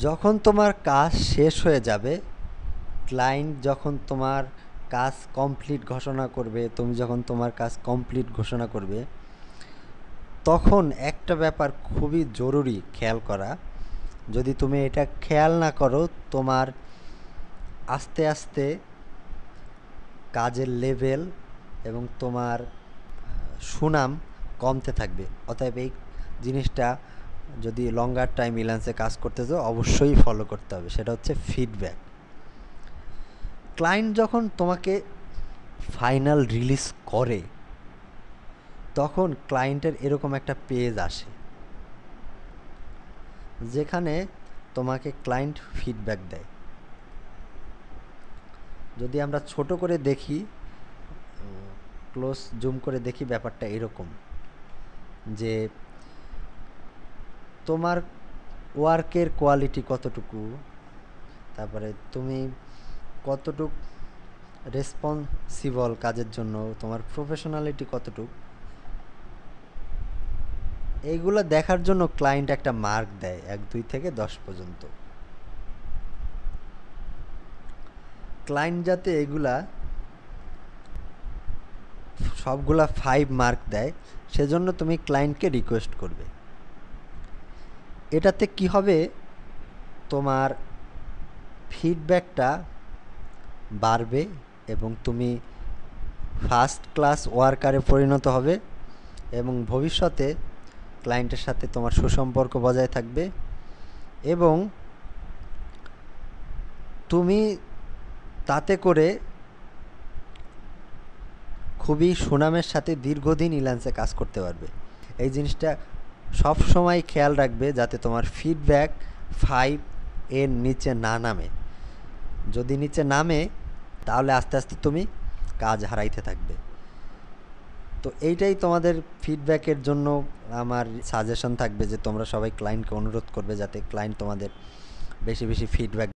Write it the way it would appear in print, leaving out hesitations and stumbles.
যখন তোমার কাজ শেষ হয়ে যাবে, ক্লায়েন্ট যখন তোমার কাজ কমপ্লিট ঘোষণা করবে, তুমি যখন তোমার কাজ কমপ্লিট ঘোষণা করবে, তখন একটা ব্যাপার খুবই জরুরি খেয়াল করা। যদি তুমি এটা খেয়াল না করো, তোমার আস্তে আস্তে কাজের লেভেল এবং তোমার সুনাম কমতে থাকবে। অতএব এই জিনিসটা যদি লঙ্গার টাইম ইলান্সে কাজ করতে যাও, অবশ্যই ফলো করতে হবে। সেটা হচ্ছে ফিডব্যাক। ক্লায়েন্ট যখন তোমাকে ফাইনাল রিলিজ করে, তখন ক্লায়েন্টের এরকম একটা পেজ আসে যেখানে তোমাকে ক্লায়েন্ট ফিডব্যাক দেয়। যদি আমরা ছোট করে দেখি, ক্লোজ জুম করে দেখি, ব্যাপারটা এরকম যে তোমার ওয়ার্কের কোয়ালিটি কতটুকু, তারপরে তুমি কতটুক রেসপন্সিবল কাজের জন্য, তোমার প্রফেশনালিটি কতটুক, এইগুলো দেখার জন্য ক্লায়েন্ট একটা মার্ক দেয় 1 2 থেকে 10 পর্যন্ত। ক্লায়েন্ট যাতে এগুলা সবগুলা 5 মার্ক দেয়, সেজন্য তুমি ক্লায়েন্টকে রিকোয়েস্ট করবে। এটাতে কি হবে, তোমার ফিডব্যাকটা বাড়বে এবং তুমি ফার্স্ট ক্লাস ওয়ার্কারে পরিণত হবে এবং ভবিষ্যতে ক্লায়েন্টের সাথে তোমার সুসম্পর্ক বজায় থাকবে এবং তুমি তাতে করে খুবই সুনামের সাথে দীর্ঘদিন ইলান্সে কাজ করতে পারবে। এই জিনিসটা সব সময় খেয়াল রাখবে যাতে তোমার ফিডব্যাক 5 এর নিচে না নামে। যদি নিচে নামে, তাহলে আস্তে আস্তে তুমি কাজ হারাইতে থাকবে। তো এইটাই তোমাদের ফিডব্যাকের জন্য আমার সাজেশন থাকবে যে তোমরা সবাই ক্লায়েন্টকে অনুরোধ করবে যাতে ক্লায়েন্ট তোমাদের বেশি বেশি ফিডব্যাক